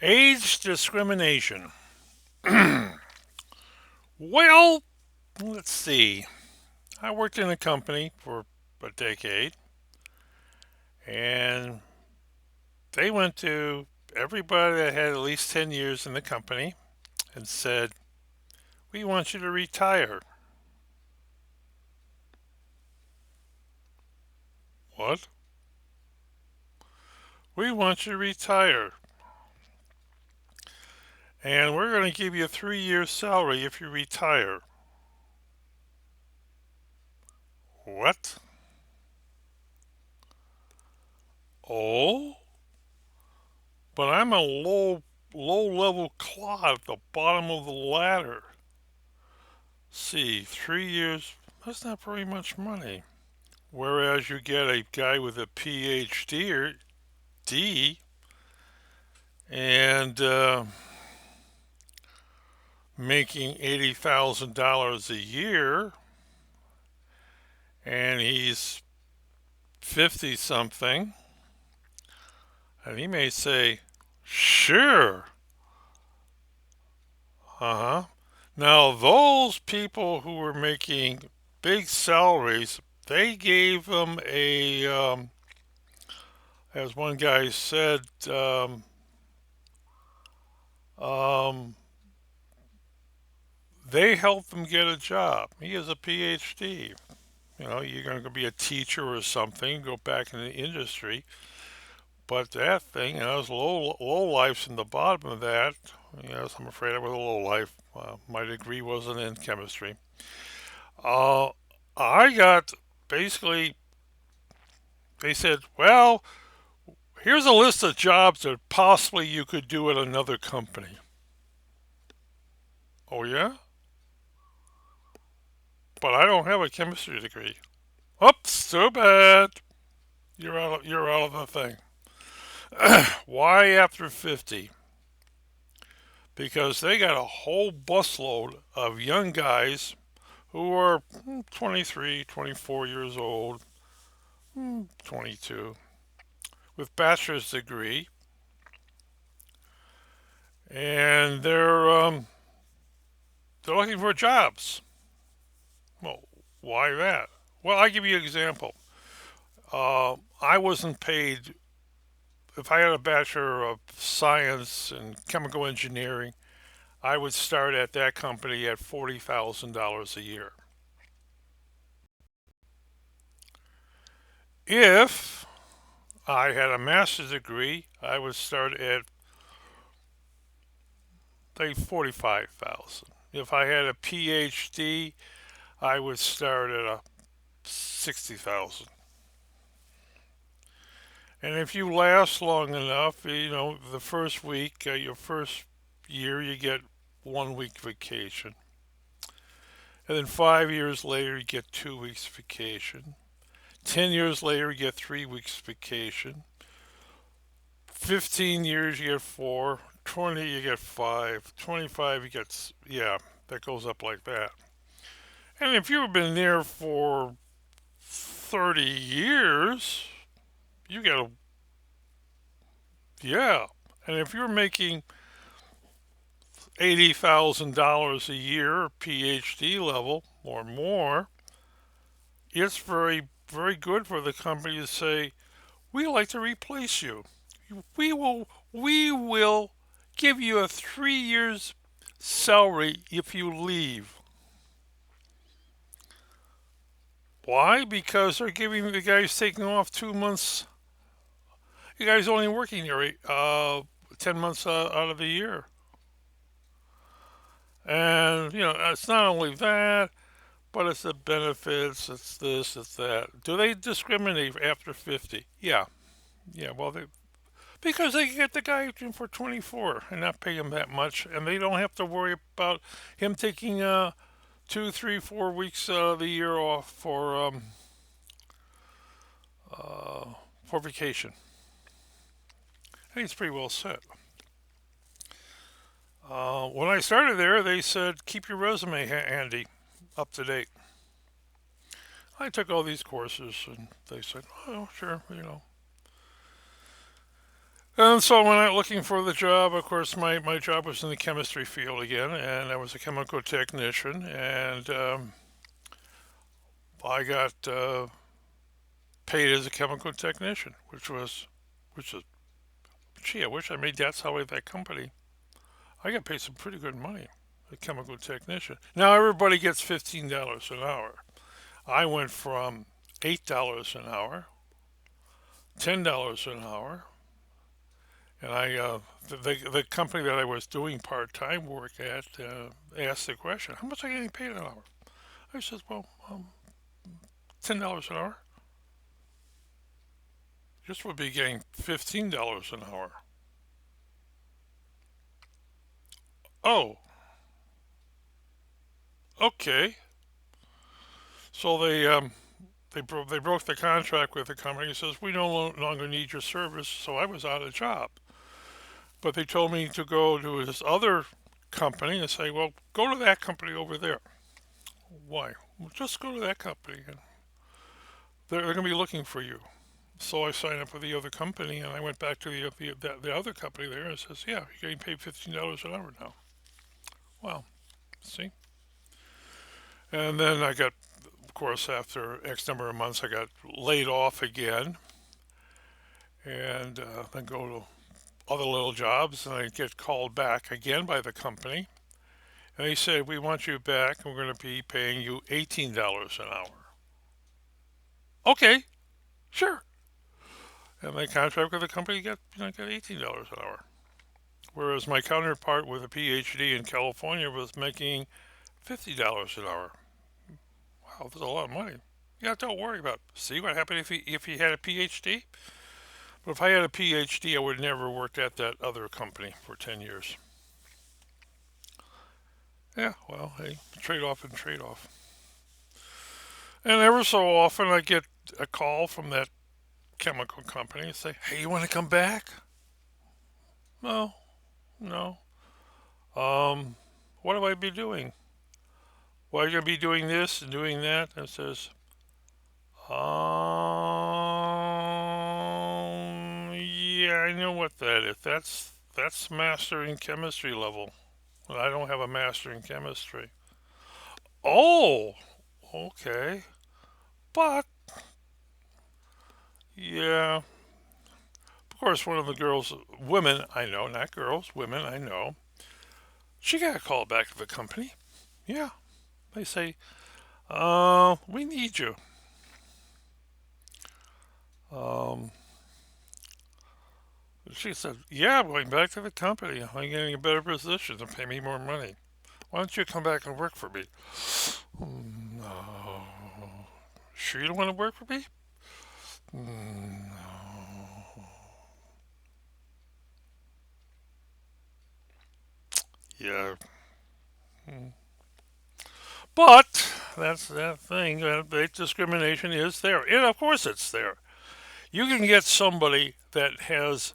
Age discrimination. Well, let's see. I worked in a company for a decade, and they went to everybody that had at least 10 years in the company and said, "We want you to retire." What? We want you to retire. And we're going to give you a 3 year salary if you retire. What? Oh? But I'm a low level clod at the bottom of the ladder. See, 3 years, that's not very much money. Whereas you get a guy with a PhD or D and making $80,000 a year, and he's 50 something, and he may say, "Sure, uh huh." Now, those people who were making big salaries, they gave them as one guy said, um, they helped them get a job. He has a PhD. You know, you're going to be a teacher or something, go back in the industry. But that thing, there's low lifes in the bottom of that. Yes, I'm afraid I was a low life. My degree wasn't in chemistry. Uh, I got basically, they said, well, here's a list of jobs that possibly you could do at another company. Oh, yeah? But I don't have a chemistry degree. Oops, too bad. You're out of the thing. Why after 50? Because they got a whole busload of young guys who are 23, 24 years old, 22, with bachelor's degree, and they're looking for jobs. Well, why that? Well, I'll give you an example. I wasn't paid, if I had a Bachelor of Science in Chemical Engineering, I would start at that company at $40,000 a year. If I had a master's degree, I would start at like 45,000. If I had a PhD, I would start at a 60,000. And if you last long enough, the first week, your first year, you get 1 week vacation. And then 5 years later, you get 2 weeks vacation. 10 years later, you get 3 weeks vacation. 15 years, you get four. 20, you get five. 25, you get, yeah, that goes up like that. And if you've been there for 30 years, you get a, yeah. And if you're making $80,000 a year, PhD level or more, it's very good for the company to say, "We'd like to replace you. We will give you a 3 years salary if you leave." Why? Because they're giving the guys taking off 2 months. You guys only working here 10 months out of the year, and it's not only that, but it's the benefits. It's this. It's that. Do they discriminate after 50? Yeah, yeah. Well, because they get the guy for 24 and not pay him that much, and they don't have to worry about him taking 2, 3, 4 weeks of the year off for vacation. I think it's pretty well set. When I started there, they said keep your resume handy, up to date. I took all these courses, and they said, "Oh, sure, And so when I went looking for the job, of course, my job was in the chemistry field again, and I was a chemical technician, and I got paid as a chemical technician, which is, gee, I wish I made that salary at that company. I got paid some pretty good money, a chemical technician. Now everybody gets $15 an hour. I went from $8 an hour, $10 an hour, and the company that I was doing part time work at asked the question, "How much are you getting paid an hour?" I said, "Well, $10 an hour. Just would be getting $15 an hour." Oh, okay. So they broke the contract with the company. He says we no longer need your service. So I was out of a job. But they told me to go to this other company and say, well, go to that company over there. Why? Well, just go to that company and they're going to be looking for you. So I signed up with the other company and I went back to the other company there and says, yeah, you're getting paid $15 an hour now. Wow, see? And then I got, of course, after X number of months, I got laid off again and then go to other little jobs and I get called back again by the company. And they said, we want you back and we're going to be paying you $18 an hour. Okay, sure. And my contract with the company got $18 an hour. Whereas my counterpart with a PhD in California was making $50 an hour. Wow, that's a lot of money. Yeah, don't worry about it. See what happened if he had a PhD? But if I had a PhD, I would never worked at that other company for 10 years. Yeah, well, hey, trade off and trade off. And ever so often I get a call from that chemical company and say, hey, you want to come back? No, no. What do I be doing? Well, you're going to be doing this and doing that. And it says, yeah, I know what that is. That's master in chemistry level. Well, I don't have a master in chemistry. Oh, okay. But yeah, of course, one of the girls, women I know, not girls, women I know, she got a call back to the company. Yeah, they say, we need you. Um, she said, yeah, I'm going back to the company. I'm getting a better position to pay me more money. Why don't you come back and work for me? No. Sure you don't want to work for me? No. Yeah. But that's that thing. That discrimination is there. And of course it's there. You can get somebody that has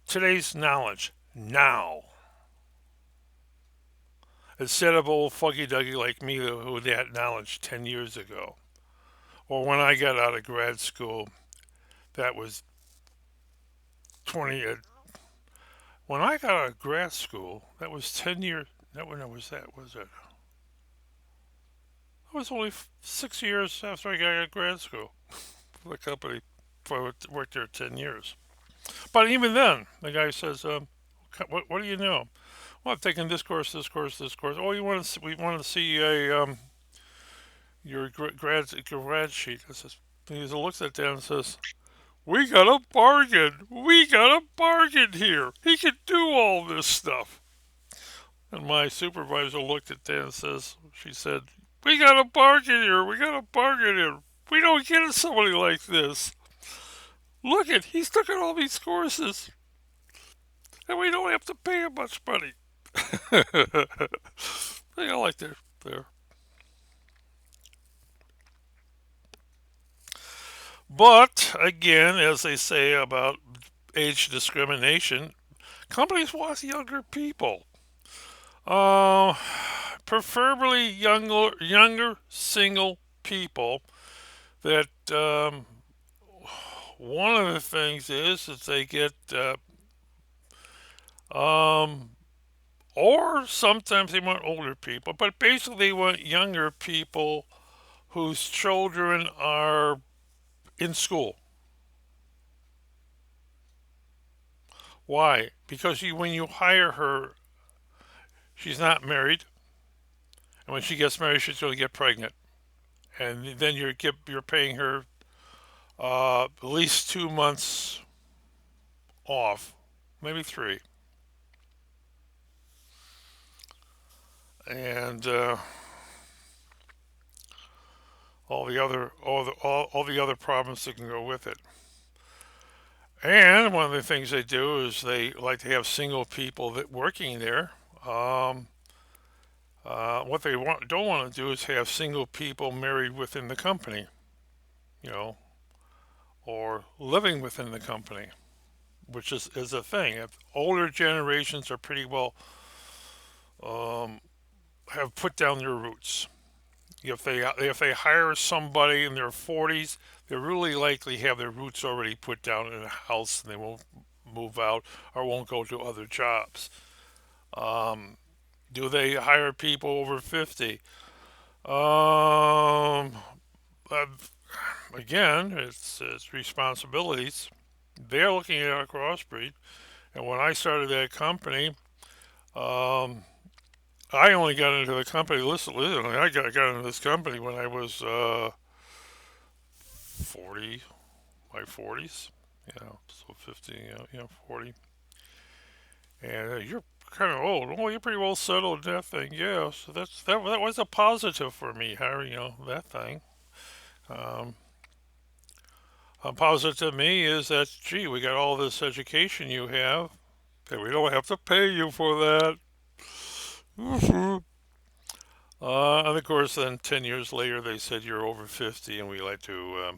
today's knowledge now instead of old fuggy duggy like me who had knowledge 10 years ago. Or when I got out of grad school, that was 20. When I got out of grad school, that was 10 years. That when was that? Was it? It was only 6 years after I got out of grad school for the company. I worked there 10 years. But even then, the guy says, what do you know? Well, I've taken this course, this course, this course. Oh, we want to see your grad sheet. I says, he looks at that and says, we got a bargain. We got a bargain here. He can do all this stuff. And my supervisor looked at that and she said, we got a bargain here. We got a bargain here. We don't get somebody like this. Look at, he's taking all these courses, and we don't have to pay him much money. They all like their. But again, as they say about age discrimination, companies want younger people. Uh, Preferably younger single people that one of the things is that they get, um, or sometimes they want older people, but basically they want younger people whose children are in school. Why? Because when you hire her, she's not married, and when she gets married, she's going to get pregnant, and then you're paying her at least 2 months off, maybe three, and all the other problems that can go with it. And one of the things they do is they like to have single people that working there. Um, what they don't want to do is have single people married within the company, you know, or living within the company, which is a thing. If older generations are pretty well um, have put down their roots. If they hire somebody in their 40s, they really likely have their roots already put down in a house, and they won't move out or won't go to other jobs. Um, do they hire people over 50? Um, uh, Again, it's responsibilities. They're looking at a crossbreed, and when I started that company, um, I only got into the company. Listen, I got into this company when I was 40, my 40s. So 50, 40. And you're kind of old. Oh, you're pretty well settled in that thing. Yeah, so that was a positive for me, Harry. That thing. Um, a positive to me is that, gee, we got all this education you have, and we don't have to pay you for that. And of course, then 10 years later, they said you're over 50, and we like to.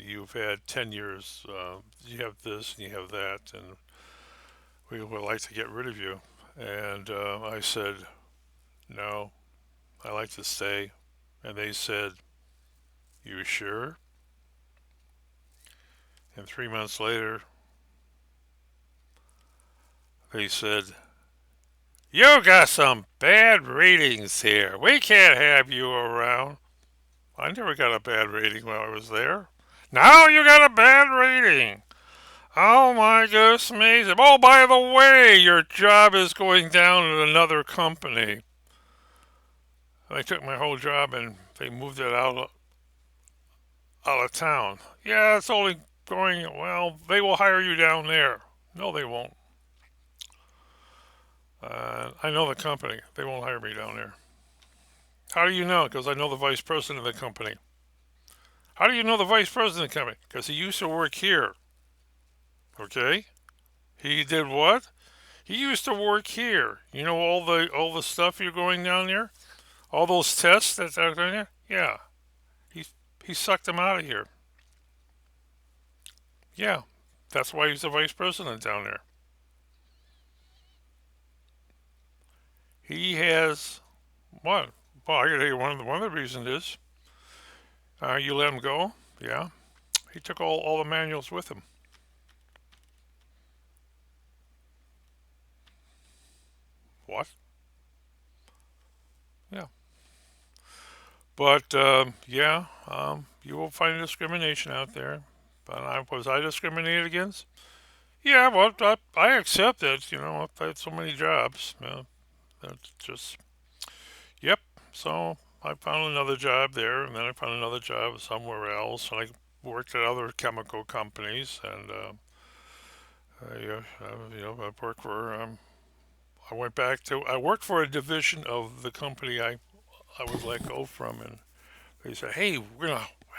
You've had 10 years. You have this and you have that, and we would like to get rid of you. And I said, no, I like to stay. And they said, you sure? And 3 months later, they said, you got some bad ratings here. We can't have you around. I never got a bad rating when I was there. Now you got a bad rating. Oh my goodness, amazing. Oh, by the way, your job is going down at another company. They took my whole job and they moved it out of town. Yeah, it's only going, well, they will hire you down there. No, they won't. I know the company. They won't hire me down there. How do you know? Because I know the vice president of the company. How do you know the vice president of the company? Because he used to work here. Okay? He did what? He used to work here. You know all the stuff you're going down there? All those tests that's out there? Yeah. He he sucked them out of here. Yeah. That's why he's the vice president down there. He has what? Well, I gotta tell you one of the reasons is you let him go. Yeah. He took all the manuals with him. What? Yeah. But yeah, you will find discrimination out there. But was I discriminated against? Yeah, well, I accept it. I've had so many jobs. That's just, yep. So I found another job there, and then I found another job somewhere else, and I worked at other chemical companies, and I worked for. I worked for a division of the company I was let go from, and they said, "Hey,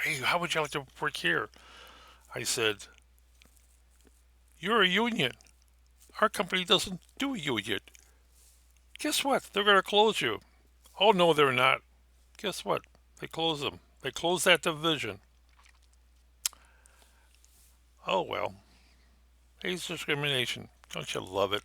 hey, how would you like to work here?" I said, "You're a union. Our company doesn't do a union. Guess what? They're going to close you." Oh, no, they're not. Guess what? They closed them. They closed that division. Oh, well. Age discrimination. Don't you love it?